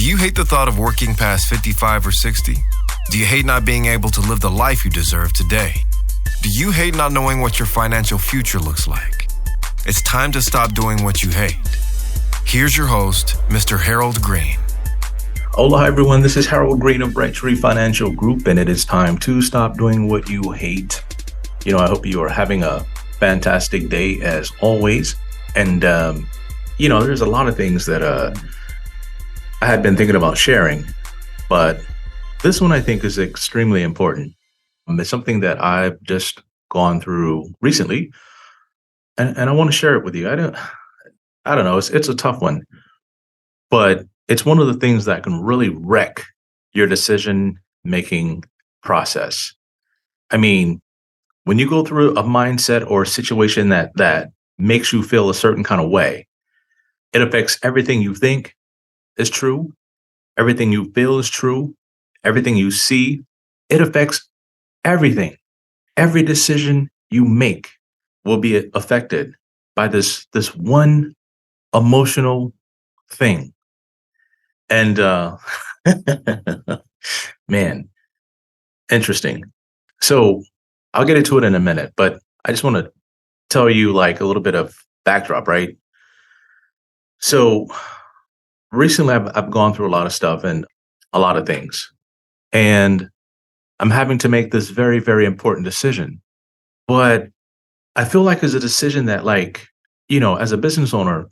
Do you hate the thought of working past 55 or 60? Do you hate not being able to live the life you deserve today? Do you hate not knowing what your financial future looks like? It's time to stop doing what you hate. Here's your host, Mr. Harold Green. Hola, everyone. This is Harold Green of Bright Tree Financial Group, and it is time to stop doing what you hate. I hope you are having a fantastic day as always. And, there's a lot of things that I had been thinking about sharing, but this one I think is extremely important. It's something that I've just gone through recently, and I want to share it with you. I don't know. It's a tough one, but it's one of the things that can really wreck your decision-making process. I mean, when you go through a mindset or a situation that makes you feel a certain kind of way, it affects everything you think is true, everything you feel is true, everything you see. It affects everything. Every decision you make will be affected by this one emotional thing. And man, interesting. So I'll get into it in a minute, but I just want to tell you like a little bit of backdrop, right? So recently I've gone through a lot of stuff and a lot of things, and I'm having to make this very, very important decision. But I feel like it's a decision that as a business owner,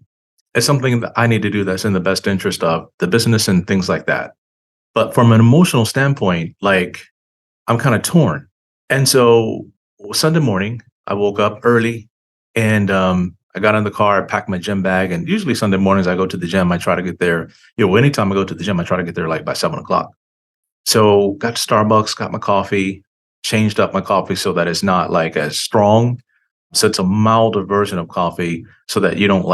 it's something that I need to do that's in the best interest of the business and things like that. But from an emotional standpoint, I'm kind of torn. And so Sunday morning, I woke up early and I got in the car, I packed my gym bag. And usually Sunday mornings I go to the gym, I try to get there. Anytime I go to the gym, I try to get there by 7:00. So got to Starbucks, got my coffee, changed up my coffee so that it's not as strong. So it's a milder version of coffee so that you don't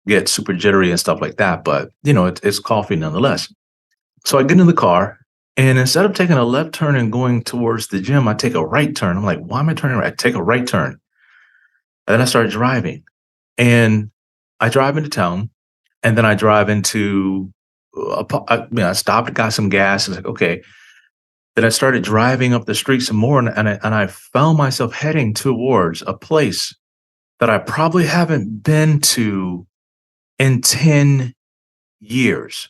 get super jittery and stuff like that. But, it's coffee nonetheless. So I get in the car, and instead of taking a left turn and going towards the gym, I take a right turn. I'm like, why am I turning right? I take a right turn. And then I start driving. And I drive into town, and then I drive into, I stopped, got some gas. I was like, okay. Then I started driving up the street some more, and I found myself heading towards a place that I probably haven't been to in 10 years.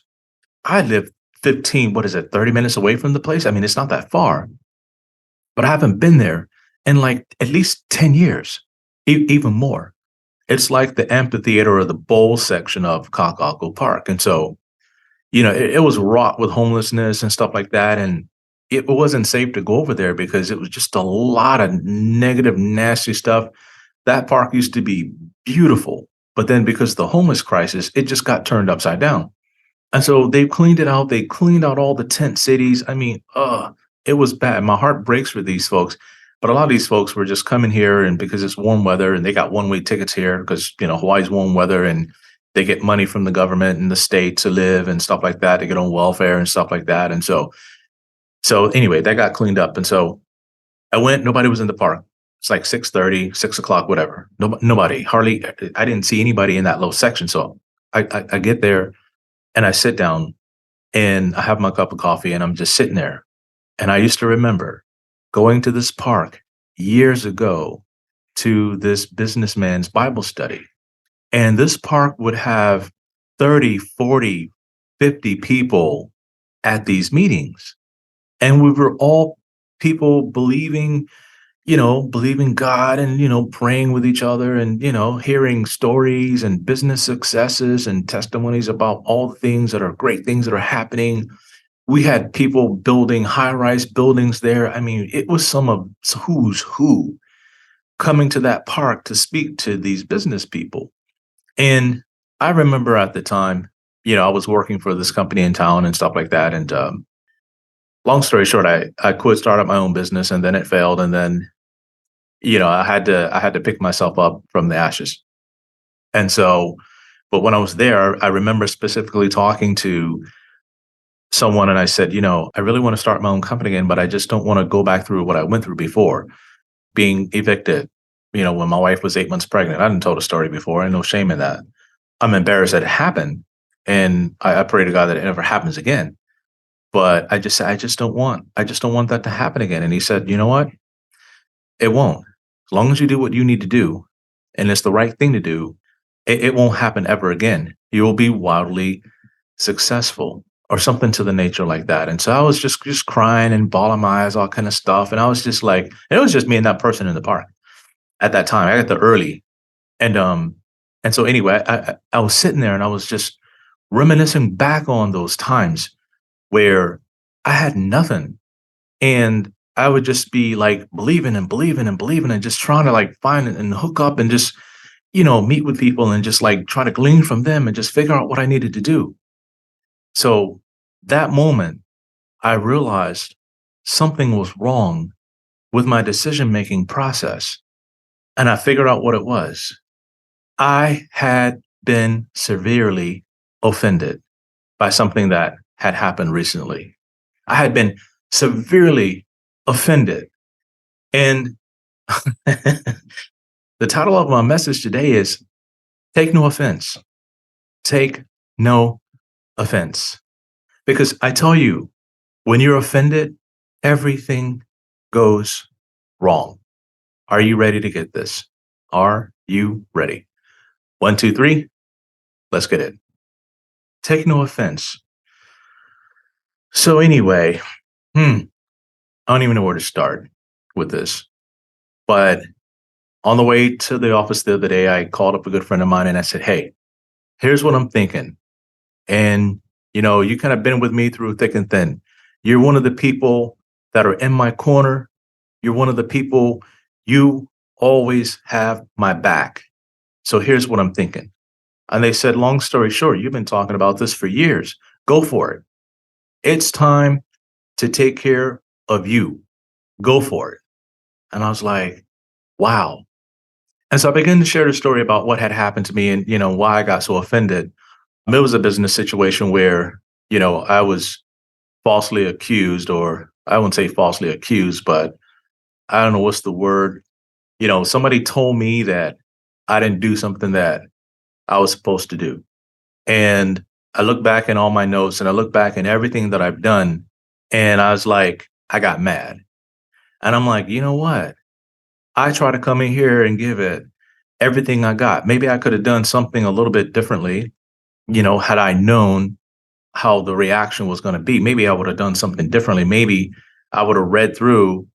I live 30 minutes away from the place. I mean, it's not that far, but I haven't been there in at least 10 years, even more. It's like the amphitheater or the bowl section of Cockle Park. And so, it was wrought with homelessness and stuff like that. And it wasn't safe to go over there because it was just a lot of negative, nasty stuff. That park used to be beautiful, but then because of the homeless crisis, it just got turned upside down. And so they cleaned it out. They cleaned out all the tent cities. I mean, it was bad. My heart breaks for these folks. But a lot of these folks were just coming here, and because it's warm weather, and they got one-way tickets here because, Hawaii's warm weather, and they get money from the government and the state to live and stuff like that. They get on welfare and stuff like that. And so anyway, that got cleaned up. And so I went, nobody was in the park. It's 6:30, 6:00, whatever. Nobody, hardly, I didn't see anybody in that little section. So I get there and I sit down and I have my cup of coffee and I'm just sitting there. And I used to remember going to this park years ago to this businessman's Bible study. And this park would have 30, 40, 50 people at these meetings. And we were all people believing God and, praying with each other and, hearing stories and business successes and testimonies about all the things that are great things that are happening. We had people building high-rise buildings there. I mean, it was some of who's who coming to that park to speak to these business people. And I remember at the time, I was working for this company in town and stuff like that. And long story short, I quit, started my own business, and then it failed. And then, I had to pick myself up from the ashes. And so, but when I was there, I remember specifically talking to someone and I said, I really want to start my own company again, but I just don't want to go back through what I went through before, being evicted, when my wife was 8 months pregnant. I didn't tell the story before. I had no shame in that. I'm embarrassed that it happened. And I pray to God that it never happens again. But I just said, I just don't want that to happen again. And he said, you know what? It won't. As long as you do what you need to do, and it's the right thing to do, it won't happen ever again. You will be wildly successful or something to the nature like that. And so I was just crying and bawling my eyes, all kind of stuff. And I was just like, it was just me and that person in the park at that time. I got there early. And so anyway, I was sitting there and I was just reminiscing back on those times where I had nothing. And I would just be like believing and believing and believing and just trying to like find and hook up and just, meet with people and just like try to glean from them and just figure out what I needed to do. So that moment, I realized something was wrong with my decision making process. And I figured out what it was. I had been severely offended by something that had happened recently. I had been severely offended. And the title of my message today is Take No Offense. Take no offense. Because I tell you, when you're offended, everything goes wrong. Are you ready to get this? Are you ready? 1, 2, 3. Let's get it. Take no offense. So anyway, I don't even know where to start with this. But on the way to the office the other day, I called up a good friend of mine and I said, hey, here's what I'm thinking. And, you kind of been with me through thick and thin. You're one of the people that are in my corner. You're one of the people, you always have my back. So here's what I'm thinking. And they said, long story short, you've been talking about this for years. Go for it. It's time to take care of you. Go for it. And I was like, wow. And so I began to share the story about what had happened to me and, why I got so offended. It was a business situation where, I was falsely accused, or I wouldn't say falsely accused, but I don't know what's the word. Somebody told me that I didn't do something that I was supposed to do. And I look back in all my notes and I look back in everything that I've done. And I was like, I got mad. And I'm like, you know what? I try to come in here and give it everything I got. Maybe I could have done something a little bit differently, had I known how the reaction was going to be. Maybe I would have done something differently. Maybe I would have read through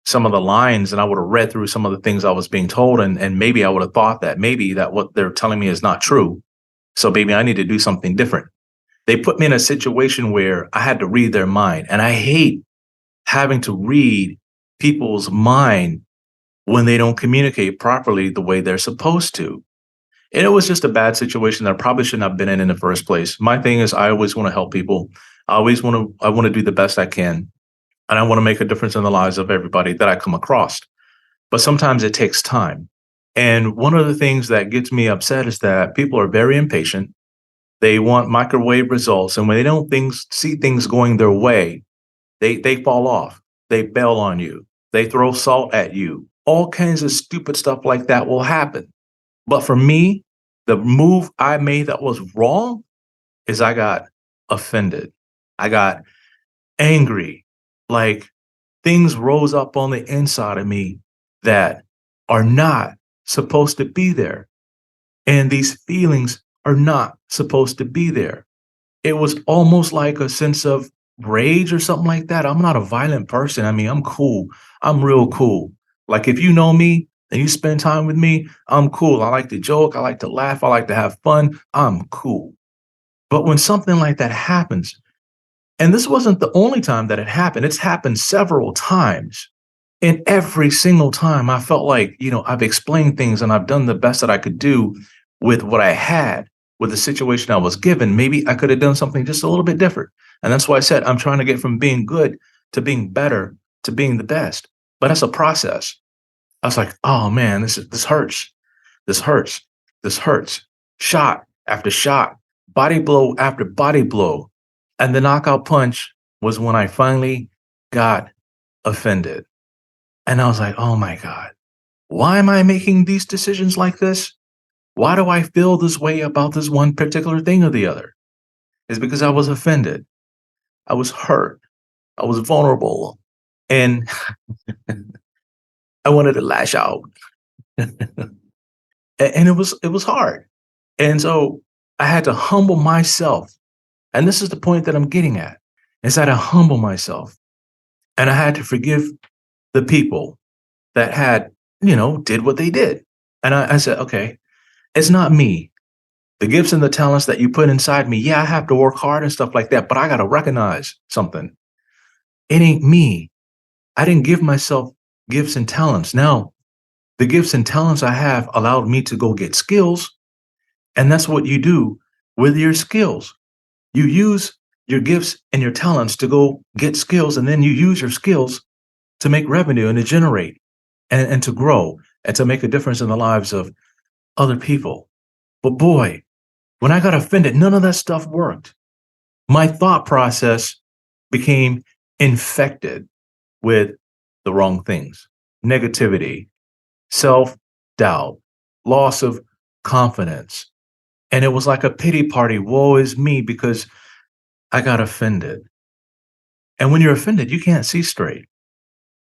some of the lines and I would have read through some of the things I was being told. And maybe I would have thought that maybe that what they're telling me is not true. So maybe I need to do something different. They put me in a situation where I had to read their mind. And I hate having to read people's mind when they don't communicate properly the way they're supposed to. And it was just a bad situation that I probably shouldn't have been in the first place. My thing is I always want to help people. I want to do the best I can. And I want to make a difference in the lives of everybody that I come across. But sometimes it takes time. And one of the things that gets me upset is that people are very impatient. They want microwave results. And when they don't see things going their way, they fall off. They bail on you. They throw salt at you. All kinds of stupid stuff like that will happen. But for me, the move I made that was wrong is I got offended. I got angry. Like things rose up on the inside of me that are not supposed to be there. And these feelings are not supposed to be there. It was almost like a sense of rage or something like that. I'm not a violent person. I mean, I'm cool. I'm real cool. Like if you know me and you spend time with me, I'm cool. I like to joke. I like to laugh. I like to have fun. I'm cool. But when something like that happens, and this wasn't the only time that it happened, it's happened several times. And every single time I felt like, I've explained things and I've done the best that I could do with what I had, with the situation I was given. Maybe I could have done something just a little bit different. And that's why I said I'm trying to get from being good to being better to being the best. But that's a process. I was like, oh man, this hurts. This hurts. This hurts. Shot after shot, body blow after body blow. And the knockout punch was when I finally got offended. And I was like, oh my God, why am I making these decisions like this? Why do I feel this way about this one particular thing or the other? It's because I was offended. I was hurt. I was vulnerable. And I wanted to lash out. And it was hard. And so I had to humble myself. And this is the point that I'm getting at. Is that I humble myself and I had to forgive the people that did what they did. And I said, okay, it's not me. The gifts and the talents that you put inside me, yeah, I have to work hard and stuff like that, but I got to recognize something. It ain't me. I didn't give myself gifts and talents. Now, the gifts and talents I have allowed me to go get skills. And that's what you do with your skills. You use your gifts and your talents to go get skills, and then you use your skills to make revenue and to generate and to grow and to make a difference in the lives of other people. But boy, when I got offended, none of that stuff worked. My thought process became infected with the wrong things: negativity, self doubt, loss of confidence. And it was like a pity party. Woe is me because I got offended. And when you're offended, you can't see straight.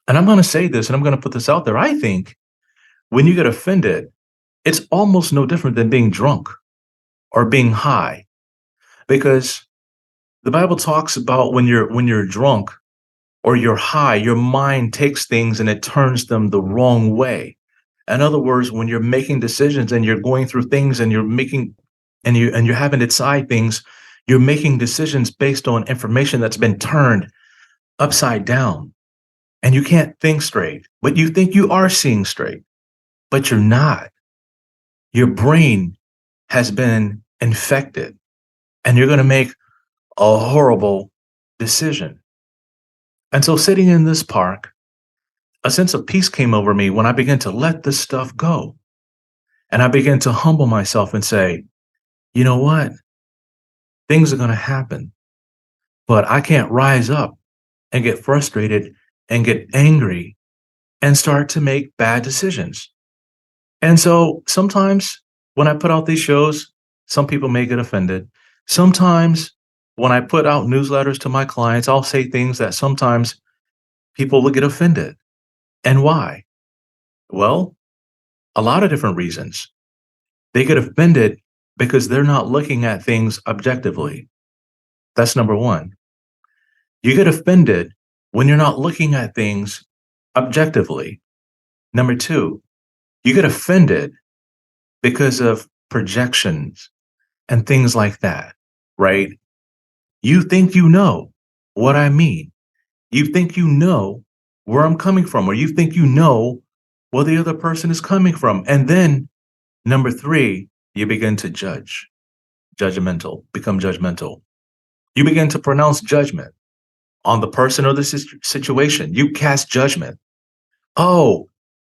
And I'm going to say this and I'm going to put this out there. I think when you get offended, it's almost no different than being drunk or being high, because the Bible talks about when you're drunk or you're high, your mind takes things and it turns them the wrong way. In other words, when you're making decisions and you're going through things and you're having to decide things, you're making decisions based on information that's been turned upside down. And you can't think straight, but you think you are seeing straight, but you're not. Your brain has been infected and you're going to make a horrible decision. And so sitting in this park, a sense of peace came over me when I began to let this stuff go. And I began to humble myself and say, you know what? Things are going to happen, but I can't rise up and get frustrated and get angry and start to make bad decisions. And so sometimes when I put out these shows, some people may get offended. Sometimes when I put out newsletters to my clients, I'll say things that sometimes people will get offended. And why? Well, a lot of different reasons. They get offended because they're not looking at things objectively. That's number one. You get offended when you're not looking at things objectively. Number two, you get offended because of projections and things like that, right? You think you know what I mean. You think you know where I'm coming from, or you think you know where the other person is coming from. And then number three, you begin to become judgmental. You begin to pronounce judgment on the person or the situation. You cast judgment. Oh,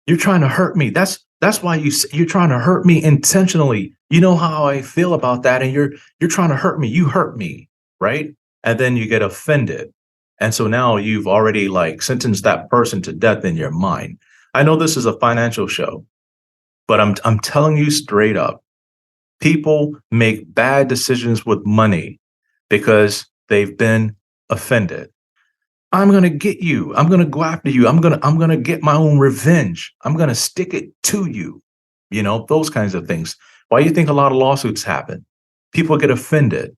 you're trying to hurt me. That's why you're trying to hurt me intentionally. You know how I feel about that, and you're trying to hurt me. You hurt me, right? And then you get offended. And so now you've already like sentenced that person to death in your mind. I know this is a financial show, but I'm telling you straight up, people make bad decisions with money because they've been offended. I'm going to get you. I'm going to go after you. I'm going to get my own revenge. I'm going to stick it to you. Those kinds of things. Why do you think a lot of lawsuits happen? People get offended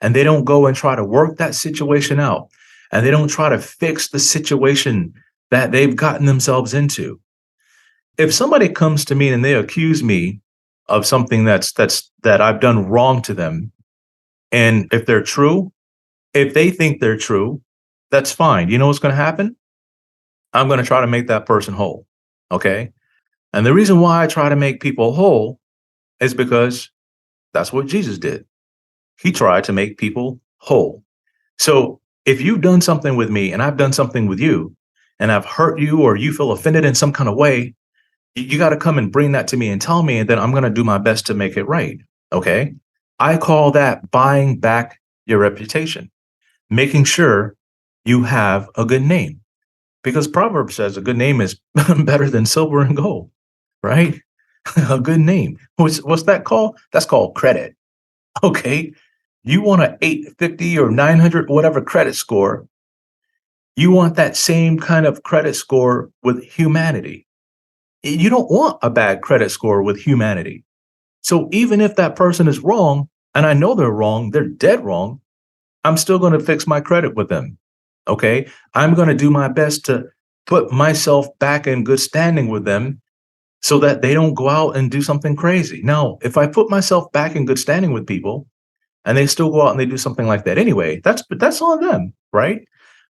and they don't go and try to work that situation out. And they don't try to fix the situation that they've gotten themselves into. If somebody comes to me and they accuse me of something that I've done wrong to them, and if they think they're true, that's fine. You know what's going to happen? I'm going to try to make that person whole. Okay. And the reason why I try to make people whole is because that's what Jesus did. He tried to make people whole. So if you've done something with me and I've done something with you and I've hurt you or you feel offended in some kind of way, you got to come and bring that to me and tell me, and then I'm going to do my best to make it right. Okay. I call that buying back your reputation, making sure you have a good name, because Proverbs says a good name is better than silver and gold, right? A good name. What's that called? That's called credit. Okay. You want an 850 or 900, whatever credit score. You want that same kind of credit score with humanity. You don't want a bad credit score with humanity. So even if that person is wrong, and I know they're wrong, they're dead wrong, I'm still going to fix my credit with them. Okay. I'm going to do my best to put myself back in good standing with them so that they don't go out and do something crazy. Now, if I put myself back in good standing with people and they still go out and they do something like that anyway, that's on them, right?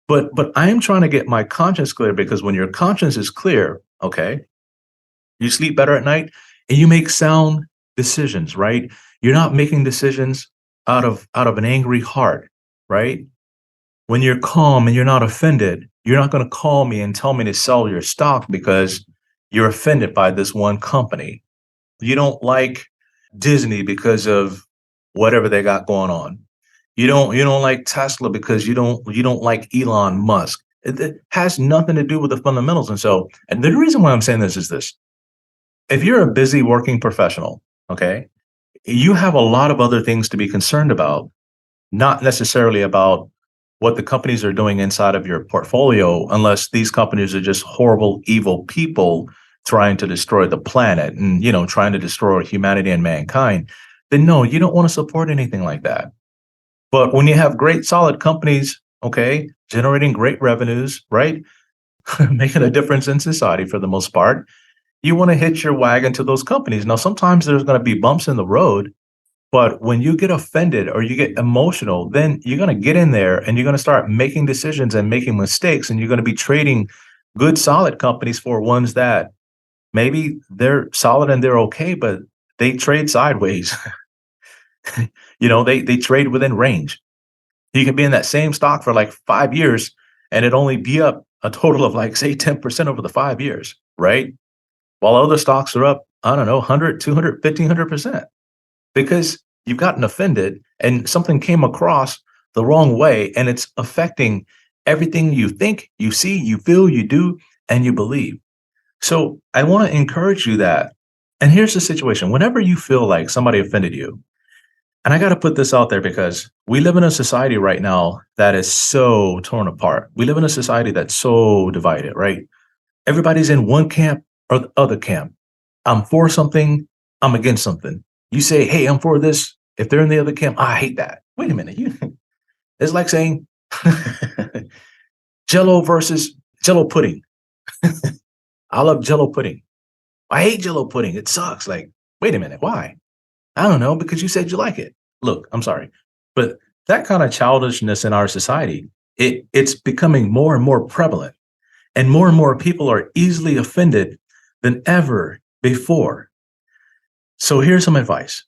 But I am trying to get my conscience clear, because when your conscience is clear, okay, you sleep better at night and you make sound decisions, right? You're not making decisions out of an angry heart, right? When you're calm and you're not offended, you're not going to call me and tell me to sell your stock because you're offended by this one company. You don't like Disney because of whatever they got going on. You don't like Tesla because you don't like Elon Musk. It has nothing to do with the fundamentals. And the reason why I'm saying this is this. If you're a busy working professional, okay, you have a lot of other things to be concerned about, not necessarily about what the companies are doing inside of your portfolio, unless these companies are just horrible, evil people trying to destroy the planet and, trying to destroy humanity and mankind. Then no, you don't want to support anything like that. But when you have great, solid companies, okay, generating great revenues, right, making a difference in society for the most part, you want to hitch your wagon to those companies. Now, sometimes there's going to be bumps in the road, but when you get offended or you get emotional, then you're going to get in there and you're going to start making decisions and making mistakes. And you're going to be trading good, solid companies for ones that maybe they're solid and they're okay, but they trade sideways. They trade within range. You can be in that same stock for like 5 years and it only be up a total of like, say, 10% over the 5 years, right? While other stocks are up, I don't know, 100, 200, 1,500%, because you've gotten offended and something came across the wrong way and it's affecting everything you think, you see, you feel, you do, and you believe. So I want to encourage you that. And here's the situation. Whenever you feel like somebody offended you, and I got to put this out there because we live in a society right now that is so torn apart. We live in a society that's so divided, right? Everybody's in one camp or the other camp. I'm for something, I'm against something. You say, hey, I'm for this. If they're in the other camp, I hate that. Wait a minute. It's like saying Jello versus Jello pudding. I love Jello pudding. I hate Jello pudding. It sucks. Like, wait a minute. Why? I don't know, because you said you like it. Look, I'm sorry. But that kind of childishness in our society, it's becoming more and more prevalent. And more people are easily offended than ever before. So here's some advice.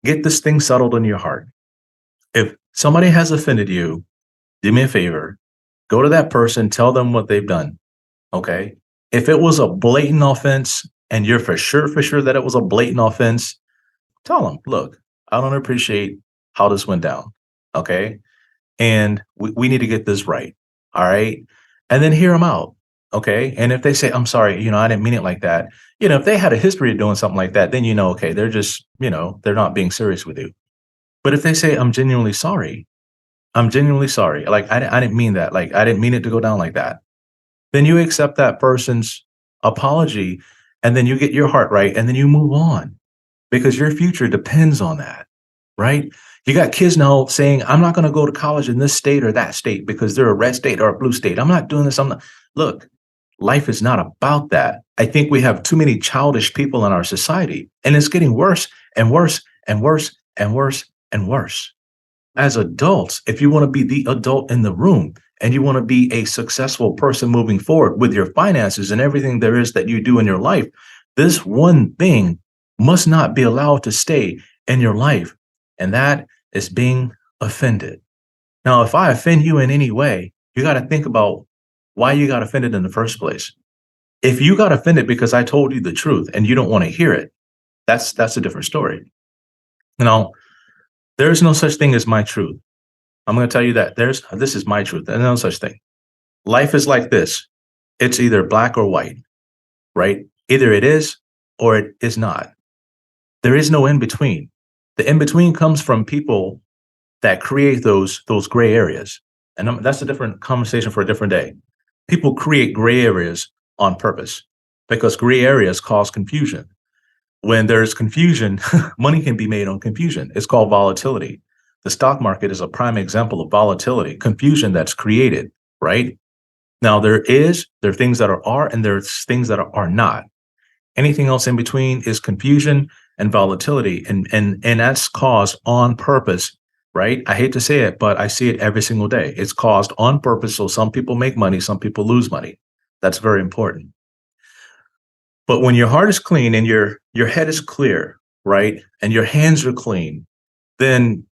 Get this thing settled in your heart. If somebody has offended you, do me a favor. Go to that person, tell them what they've done. Okay. If it was a blatant offense and you're for sure that it was a blatant offense, tell them, look, I don't appreciate how this went down. Okay. And we need to get this right. All right. And then hear them out. Okay. And if they say, I'm sorry, I didn't mean it like that. If they had a history of doing something like that, then, okay, they're just, they're not being serious with you. But if they say, I'm genuinely sorry, like, I didn't mean that. Like, I didn't mean it to go down like that. Then you accept that person's apology and then you get your heart right and then you move on, because your future depends on that, right? You got kids now saying, I'm not going to go to college in this state or that state because they're a red state or a blue state. I'm not doing this. I'm not. Look, life is not about that. I think we have too many childish people in our society, and it's getting worse and worse and worse and worse and worse. As adults, if you want to be the adult in the room and you want to be a successful person moving forward with your finances and everything there is that you do in your life, this one thing must not be allowed to stay in your life, and that is being offended. Now, if I offend you in any way, you got to think about why you got offended in the first place. If you got offended because I told you the truth and you don't want to hear it, that's a different story. There's no such thing as my truth. I'm going to tell you that this is my truth. There's no such thing. Life is like this. It's either black or white, right? Either it is or it is not. There is no in between. The in between comes from people that create those gray areas. And that's a different conversation for a different day. People create gray areas on purpose because gray areas cause confusion. When there's confusion, money can be made on confusion. It's called volatility. The stock market is a prime example of volatility, confusion that's created, right? Now, there are things that are and there's things that are not. Anything else in between is confusion and volatility. And that's caused on purpose, right? I hate to say it, but I see it every single day. It's caused on purpose. So some people make money, some people lose money. That's very important. But when your heart is clean and your head is clear, right, and your hands are clean, then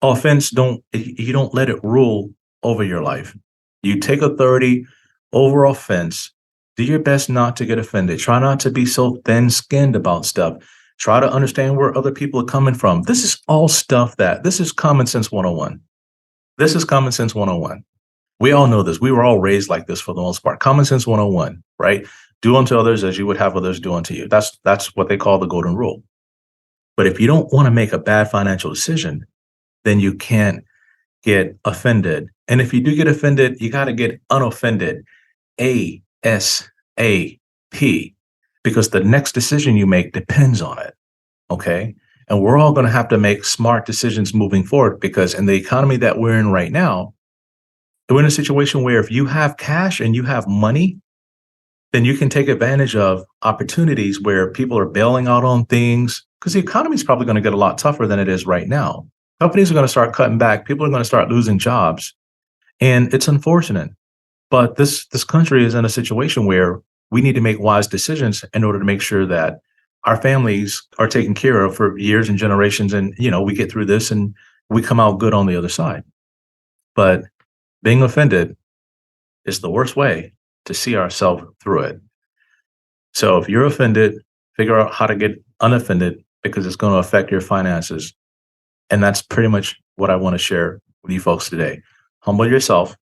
you don't let it rule over your life. You take authority over offense. Do your best not to get offended. Try not to be so thin-skinned about stuff. Try to understand where other people are coming from. This is all stuff this is common sense 101. This is common sense 101. We all know this. We were all raised like this for the most part. Common sense 101, right? Do unto others as you would have others do unto you. That's what they call the golden rule. But if you don't want to make a bad financial decision, then you can't get offended. And if you do get offended, you got to get unoffended. ASAP. Because the next decision you make depends on it. Okay. And we're all going to have to make smart decisions moving forward because in the economy that we're in right now, we're in a situation where if you have cash and you have money, then you can take advantage of opportunities where people are bailing out on things because the economy is probably going to get a lot tougher than it is right now. Companies are going to start cutting back. People are going to start losing jobs. And it's unfortunate. But this country is in a situation where we need to make wise decisions in order to make sure that our families are taken care of for years and generations. And, we get through this and we come out good on the other side. But being offended is the worst way to see ourselves through it. So if you're offended, figure out how to get unoffended because it's going to affect your finances. And that's pretty much what I want to share with you folks today. Humble yourself.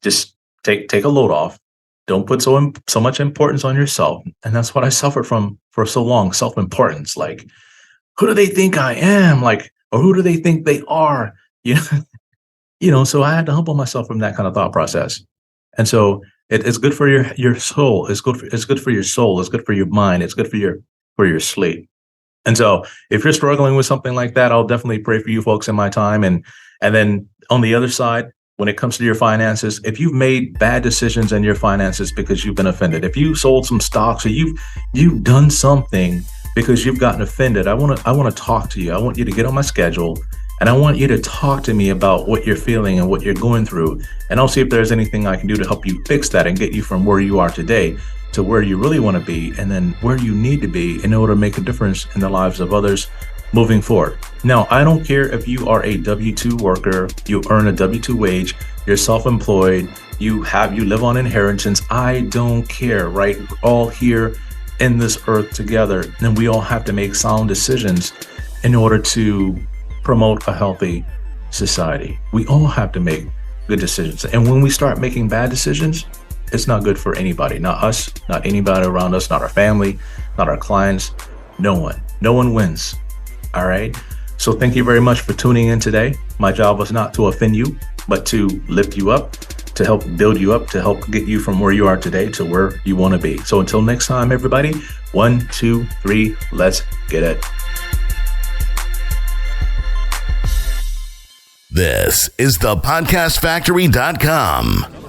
Just take a load off. Don't put so much importance on yourself. And that's what I suffered from for so long, self-importance. Like, who do they think I am? Like, or who do they think they are? So I had to humble myself from that kind of thought process. And so it's good for your soul. It's good for your soul. It's good for your mind. It's good for your sleep. And so if you're struggling with something like that, I'll definitely pray for you folks in my time. And then on the other side, when it comes to your finances, if you've made bad decisions in your finances because you've been offended, if you sold some stocks or you've done something because you've gotten offended, I want to talk to you. I want you to get on my schedule and I want you to talk to me about what you're feeling and what you're going through. And I'll see if there's anything I can do to help you fix that and get you from where you are today to where you really want to be and then where you need to be in order to make a difference in the lives of others moving forward. Now, I don't care if you are a W-2 worker, you earn a W-2 wage, you're self-employed, you live on inheritance. I don't care, right? We're all here in this earth together, and we all have to make sound decisions in order to promote a healthy society. We all have to make good decisions. And when we start making bad decisions, it's not good for anybody, not us, not anybody around us, not our family, not our clients, no one wins. All right. So thank you very much for tuning in today. My job was not to offend you, but to lift you up, to help build you up, to help get you from where you are today to where you want to be. So until next time, everybody, 1, 2, 3, let's get it. This is thepodcastfactory.com.